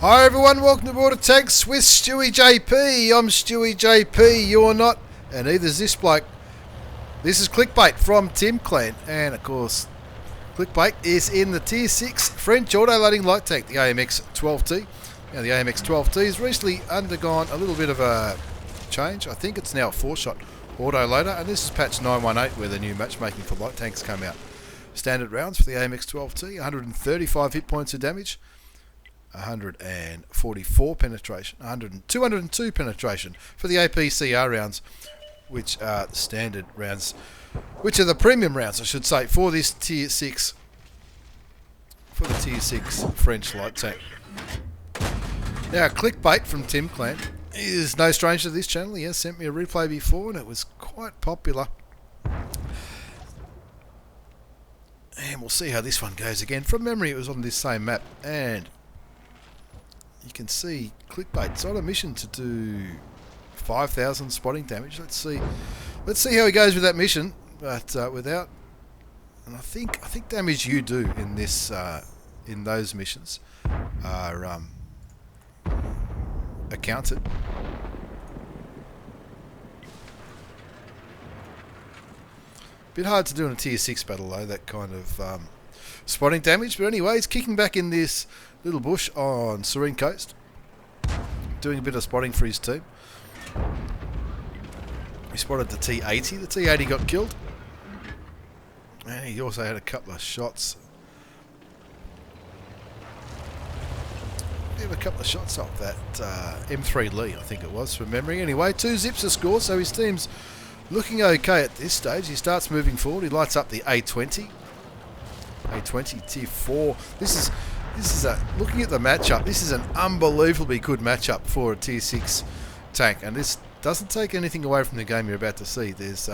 Hi everyone, welcome to Border Tanks with stewiejp. I'm stewiejp, you're not, and neither is this bloke. This is Clickbait from Tim Clan, and of course, Clickbait is in the Tier 6 French auto-loading light tank, the AMX 12t. Now the AMX 12t has recently undergone a little bit of a change. I think it's now a 4-shot auto-loader, and this is patch 918 where the new matchmaking for light tanks come out. Standard rounds for the AMX 12t, 135 hit points of damage, 144 penetration, 202 penetration for the APCR rounds, which are the standard rounds, which are the premium rounds, I should say, for this Tier 6, for the Tier 6 French light tank. Now, Clickbait from Tim Clan is no stranger to this channel. He has sent me a replay before, and it was quite popular. And we'll see how this one goes again. From memory, it was on this same map, and you can see Clickbait's on a mission to do 5,000 spotting damage. Let's see how he goes with that mission. But without, and I think damage you do in this in those missions are accounted. Bit hard to do in a Tier 6 battle though, that kind of spotting damage. But anyway, he's kicking back in this little bush on Serene Coast, doing a bit of spotting for his team. He spotted the T80. The T80 got killed, and he also had a couple of shots. He had a couple of shots off that M3 Li, I think it was, from memory. Anyway, 2 zips a score, so his team's looking okay at this stage. He starts moving forward. He lights up the A20. A20 Tier 4. This is a, looking at the matchup, this is an unbelievably good matchup for a Tier 6 tank, and this doesn't take anything away from the game you're about to see. There's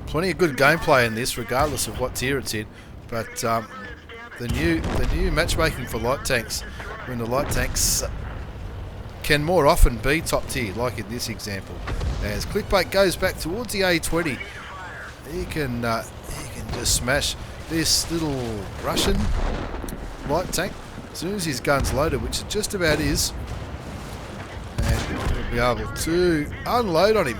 plenty of good gameplay in this, regardless of what tier it's in. But the new matchmaking for light tanks, when the light tanks can more often be top tier, like in this example. As Clickbait goes back towards the A20, he can just smash this little Russian light tank as soon as his gun's loaded, which it just about is, and he'll be able to unload on him.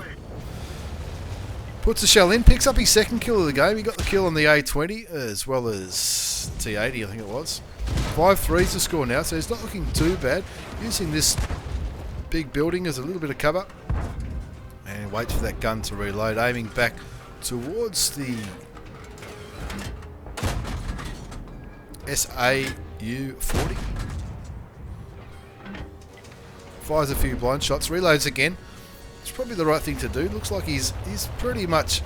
Puts a shell in, picks up his second kill of the game. He got the kill on the A20 as well as T80, I think it was. 5-3's the score now, so he's not looking too bad. Using this big building as a little bit of cover, and waits for that gun to reload, aiming back towards the SAU-40. Fires a few blind shots, reloads again. It's probably the right thing to do. Looks like he's pretty much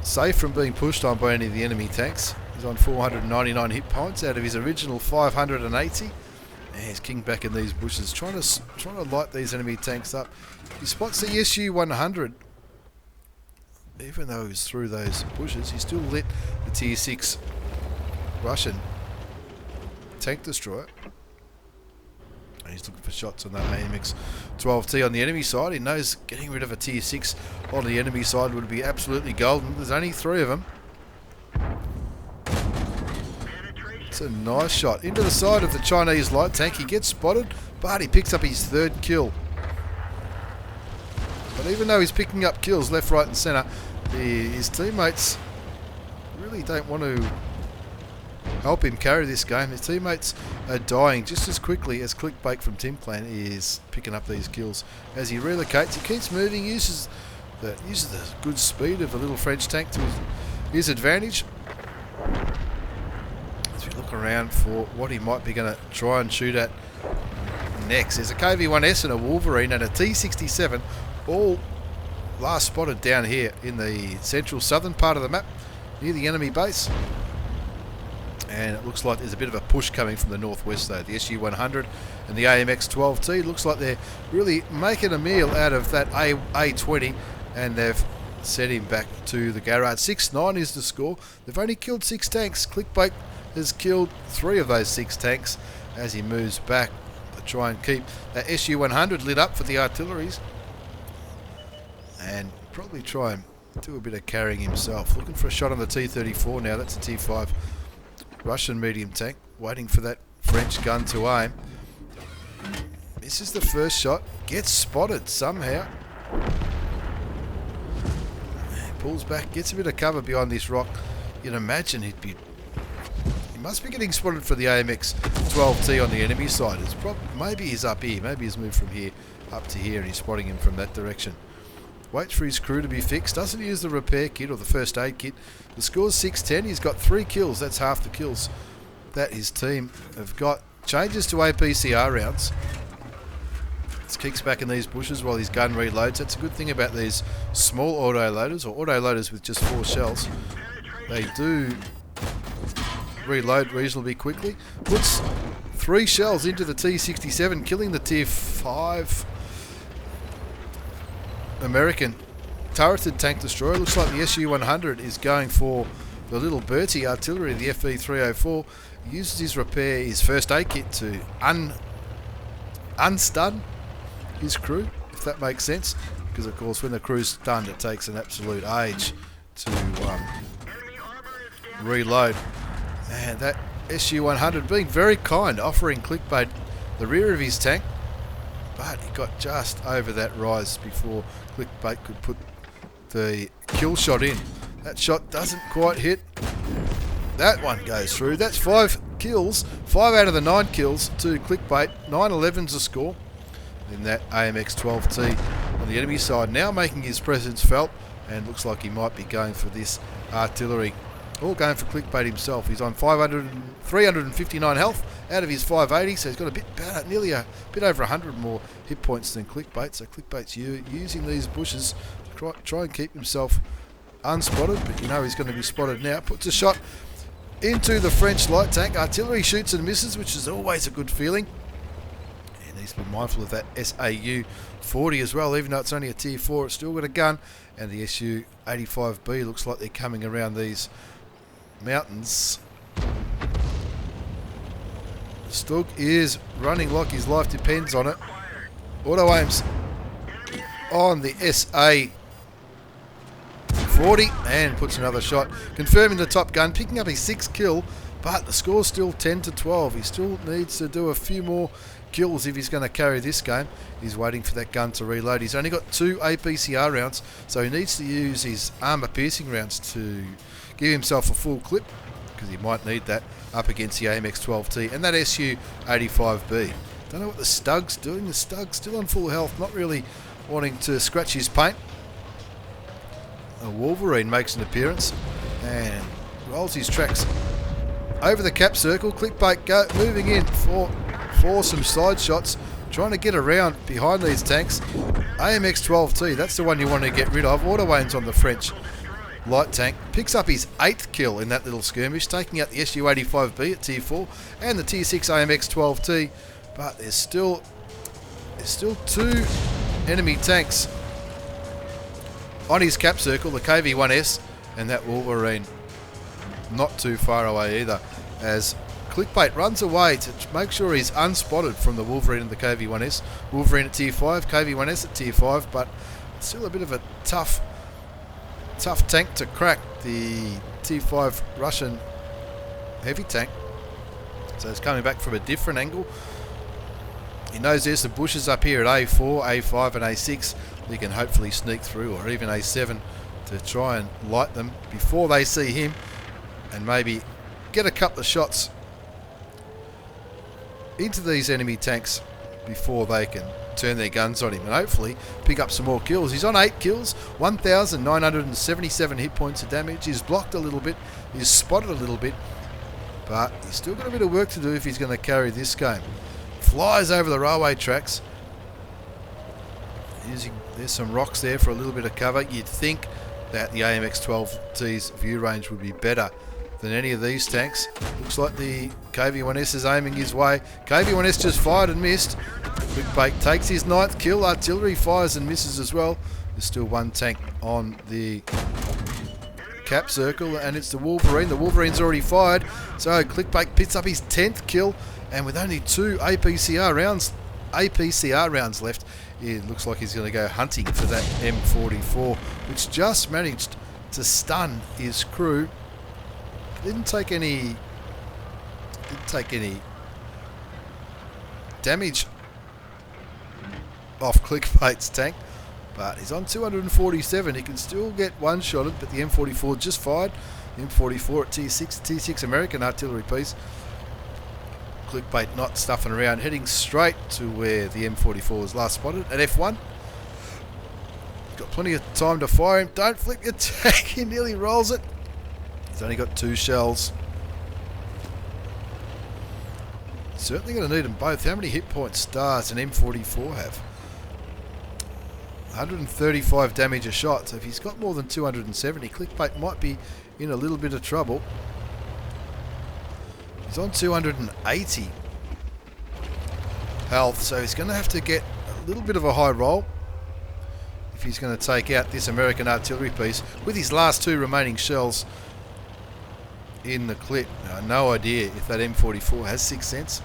safe from being pushed on by any of the enemy tanks. He's on 499 hit points out of his original 580. And he's kicking back in these bushes, trying to light these enemy tanks up. He spots the SU-100. Even though he's through those bushes, he still lit the Tier 6 Russian tank destroyer. And he's looking for shots on that AMX 12t on the enemy side. He knows getting rid of a Tier 6 on the enemy side would be absolutely golden. There's only 3 of them. It's a nice shot into the side of the Chinese light tank. He gets spotted, but he picks up his 3rd kill. But even though he's picking up kills left, right and centre, his teammates really don't want to help him carry this game. His teammates are dying just as quickly as Clickbait from Tim Clan is picking up these kills. As he relocates, he keeps moving, uses the good speed of a little French tank to his advantage. As we look around for what he might be going to try and shoot at next. There's a KV-1S and a Wolverine and a T-67, all last spotted down here in the central southern part of the map, near the enemy base. And it looks like there's a bit of a push coming from the northwest though. The SU-100 and the AMX 12t looks like they're really making a meal out of that A20, and they've sent him back to the garage. 6-9 is the score. They've only killed 6 tanks. Clickbait has killed 3 of those 6 tanks as he moves back to try and keep that SU-100 lit up for the artilleries, and probably try and do a bit of carrying himself. Looking for a shot on the T-34 now. That's a T5 Russian medium tank, waiting for that French gun to aim. Misses the first shot. Gets spotted somehow. Pulls back. Gets a bit of cover behind this rock. You'd imagine he must be getting spotted for the AMX 12t on the enemy side. It's maybe he's up here. Maybe he's moved from here up to here and he's spotting him from that direction. Waits for his crew to be fixed. Doesn't use the repair kit or the first aid kit. The score's 6-10. He's got 3 kills. That's half the kills that his team have got. Changes to APCR rounds. Kicks back in these bushes while his gun reloads. That's a good thing about these small auto-loaders, or auto-loaders with just 4 shells. They do reload reasonably quickly. Puts 3 shells into the T-67, killing the Tier 5 American turreted tank destroyer. Looks like the SU-100 is going for the little Bertie artillery, the FV-304. Uses his first aid kit to unstun his crew, if that makes sense, because of course when the crew's stunned it takes an absolute age to reload. And that SU-100 being very kind, offering Clickbait the rear of his tank, but he got just over that rise before Clickbait could put the kill shot in. That shot doesn't quite hit. That one goes through. That's 5 kills, 5 out of the 9 kills to Clickbait. 9-11's the score in that AMX 12t on the enemy side, now making his presence felt, and looks like he might be going for this artillery, or going for Clickbait himself. He's on 359 health out of his 580, so he's got a bit better, nearly a bit over 100 more hit points than Clickbait. So Clickbait's using these bushes to try and keep himself unspotted, but you know he's going to be spotted now. Puts a shot into the French light tank. Artillery shoots and misses, which is always a good feeling. Needs to be mindful of that SAU-40 as well. Even though it's only a Tier 4, it's still got a gun. And the SU-85B looks like they're coming around these mountains. Stug is running like his life depends on it. Auto aims on the SA-40 and puts another shot, confirming the top gun, picking up his 6th kill, but the score's still 10-12. He still needs to do a few more kills if he's going to carry this game. He's waiting for that gun to reload. He's only got 2 APCR rounds, so he needs to use his armor piercing rounds to give himself a full clip, because he might need that up against the AMX 12t and that SU-85B. Don't know what the Stug's doing. The Stug's still on full health, not really wanting to scratch his paint. A Wolverine makes an appearance and rolls his tracks over the cap circle. Clickbait moving in for some side shots, trying to get around behind these tanks. AMX 12t, that's the one you want to get rid of. Auto aims on the French light tank. Picks up his 8th kill in that little skirmish, taking out the SU-85B at Tier 4 and the Tier 6 AMX 12t. But there's still 2 enemy tanks on his cap circle, the KV-1S and that Wolverine. Not too far away either, as Clickbait runs away to make sure he's unspotted from the Wolverine and the KV-1S. Wolverine at Tier 5, KV-1S at Tier 5, but still a bit of a tough tank to crack, the Tier 5 Russian heavy tank. So it's coming back from a different angle. He knows there's some bushes up here at A4, A5 and A6. He can hopefully sneak through, or even A7, to try and light them before they see him, and maybe get a couple of shots into these enemy tanks before they can turn their guns on him, and hopefully pick up some more kills. He's on 8 kills, 1,977 hit points of damage. He's blocked a little bit, he's spotted a little bit, but he's still got a bit of work to do if he's going to carry this game. Flies over the railway tracks. There's some rocks there for a little bit of cover. You'd think that the AMX 12t's view range would be better than any of these tanks. Looks like the KV-1S is aiming his way. KV-1S just fired and missed. Clickbait takes his 9th kill. Artillery fires and misses as well. There's still 1 tank on the cap circle, and it's the Wolverine. The Wolverine's already fired, so Clickbait picks up his 10th kill, and with only 2 APCR rounds left, it looks like he's going to go hunting for that M44, which just managed to stun his crew. Didn't take any damage off Clickbait's tank, but he's on 247. He can still get one-shotted, but the M44 just fired. The M44 at T6 American artillery piece. Clickbait not stuffing around, heading straight to where the M44 was last spotted at F1. Got plenty of time to fire him. Don't flip your tank. He nearly rolls it. He's only got 2 shells. Certainly going to need them both. How many hit points does an M44 have? 135 damage a shot. So if he's got more than 270, Clickbait might be in a little bit of trouble. He's on 280 health, so he's going to have to get a little bit of a high roll if he's going to take out this American artillery piece with his last 2 remaining shells in the clip. No idea if that M44 has 6 cents.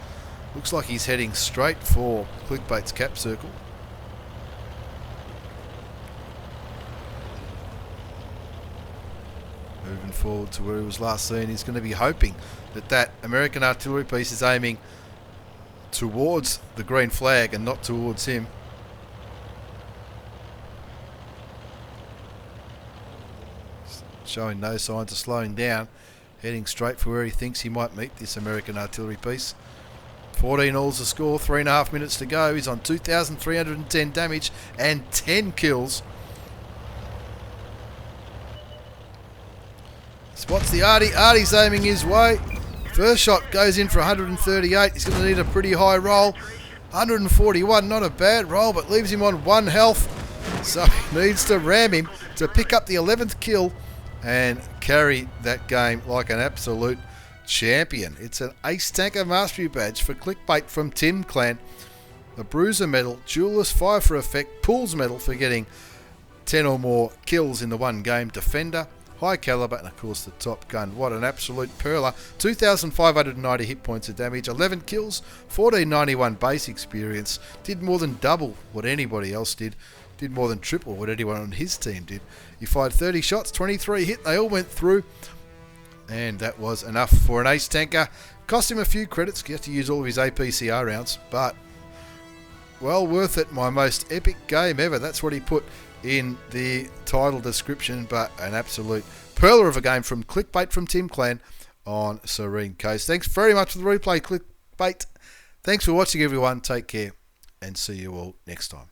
Looks like he's heading straight for Clickbait's cap circle. Moving forward to where he was last seen, he's going to be hoping that that American artillery piece is aiming towards the green flag and not towards him. Showing no signs of slowing down, heading straight for where he thinks he might meet this American artillery piece. 14 all's the score, 3.5 minutes to go. He's on 2,310 damage and 10 kills. Spots the Artie. Artie's aiming his way. First shot goes in for 138. He's going to need a pretty high roll. 141, not a bad roll, but leaves him on 1 health. So he needs to ram him to pick up the 11th kill and carry that game like an absolute champion. It's an Ace Tanker Mastery Badge for Clickbait from Tim Clan. The Bruiser Medal, Duelist Fire for Effect, Pools Medal for getting 10 or more kills in the one game, Defender, High Caliber, and of course the Top Gun. What an absolute perler. 2,590 hit points of damage, 11 kills, 1491 base experience. Did more than double what anybody else did. Did more than triple what anyone on his team did. He fired 30 shots, 23 hit, they all went through. And that was enough for an Ace Tanker. Cost him a few credits, he had to use all of his APCR rounds, but well worth it. My most epic game ever. That's what he put in the title description, but an absolute perler of a game from Clickbait from Tim Clan on Serene Coast. Thanks very much for the replay, Clickbait. Thanks for watching, everyone. Take care and see you all next time.